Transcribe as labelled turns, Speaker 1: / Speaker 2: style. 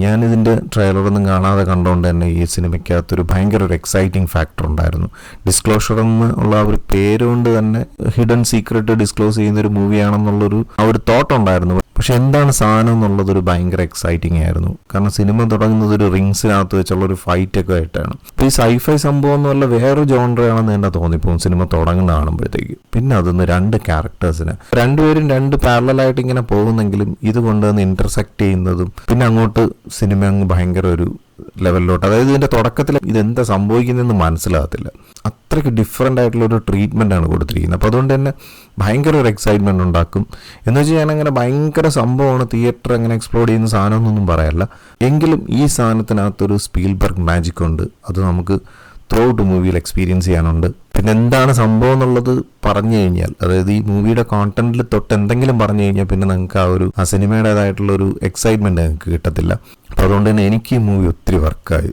Speaker 1: ഞാനിതിൻ്റെ ട്രെയിലറൊന്നും കാണാതെ കണ്ടുകൊണ്ട് തന്നെ ഈ സിനിമയ്ക്കകത്തൊരു ഭയങ്കര ഒരു എക്സൈറ്റിംഗ് ഫാക്ടർ ഉണ്ടായിരുന്നു. ഡിസ്ക്ലോഷർ എന്നുള്ള ആ ഒരു പേരുകൊണ്ട് തന്നെ ഹിഡൻ സീക്രട്ട് ഡിസ്ക്ലോസ് ചെയ്യുന്നൊരു മൂവിയാണെന്നുള്ളൊരു ആ ഒരു തോട്ട് ഉണ്ടായിരുന്നു. പക്ഷെ എന്താണ് സാധനം എന്നുള്ളതൊരു ഭയങ്കര എക്സൈറ്റിംഗ് ആയിരുന്നു. കാരണം സിനിമ തുടങ്ങുന്നത് ഒരു റിങ്സിനകത്ത് വെച്ചുള്ള ഒരു ഫൈറ്റൊക്കെ ആയിട്ടാണ്. അപ്പോൾ ഈ സൈഫൈ സംഭവം എന്നല്ല വേറൊരു ജോൺറയാണെന്ന് തന്നെ തോന്നിപ്പോകും സിനിമ തുടങ്ങുന്ന കാണുമ്പോഴത്തേക്ക്. പിന്നെ അതൊന്ന് രണ്ട് ക്യാരക്ടേഴ്സിന് രണ്ടുപേരും രണ്ട് പാരലായിട്ട് ഇങ്ങനെ പോകുന്നെങ്കിലും ഇത് കൊണ്ടുവന്ന് ഇന്റർസെക്ട് ചെയ്യുന്നതും പിന്നെ അങ്ങോട്ട് സിനിമ അങ്ങ് ഭയങ്കര ഒരു ലെവലിലോട്ട്, അതായത് ഇതിന്റെ തുടക്കത്തിൽ ഇതെന്താ സംഭവിക്കുന്നതെന്ന് മനസ്സിലാകത്തില്ല. അത്രയ്ക്ക് ഡിഫറെൻ്റ് ആയിട്ടുള്ള ഒരു ട്രീറ്റ്മെൻ്റ് ആണ് കൊടുത്തിരിക്കുന്നത്. അപ്പോൾ അതുകൊണ്ട് തന്നെ ഭയങ്കര ഒരു എക്സൈറ്റ്മെൻറ്റ് ഉണ്ടാക്കും. എന്ന് വെച്ചാൽ ഞാനങ്ങനെ ഭയങ്കര സംഭവമാണ് തിയേറ്റർ അങ്ങനെ എക്സ്പ്ലോർ ചെയ്യുന്ന സാധനമൊന്നും പറയല്ല. എങ്കിലും ഈ സാധനത്തിനകത്തൊരു സ്പീൽബർഗ് മാജിക് ഉണ്ട്. അത് നമുക്ക് ത്രൂ ഔട്ട് മൂവിയിൽ എക്സ്പീരിയൻസ് ചെയ്യാനുണ്ട്. പിന്നെ എന്താണ് സംഭവം എന്നുള്ളത് പറഞ്ഞു കഴിഞ്ഞാൽ, അതായത് ഈ മൂവിയുടെ കോണ്ടന്റിൽ തൊട്ട് എന്തെങ്കിലും പറഞ്ഞു കഴിഞ്ഞാൽ പിന്നെ നിങ്ങൾക്ക് ആ സിനിമയുടേതായിട്ടുള്ള ഒരു എക്സൈറ്റ്മെൻറ്റ് നിങ്ങൾക്ക് കിട്ടത്തില്ല. അപ്പോൾ അതുകൊണ്ട് തന്നെ എനിക്ക് ഈ മൂവി ഒത്തിരി വർക്കായി.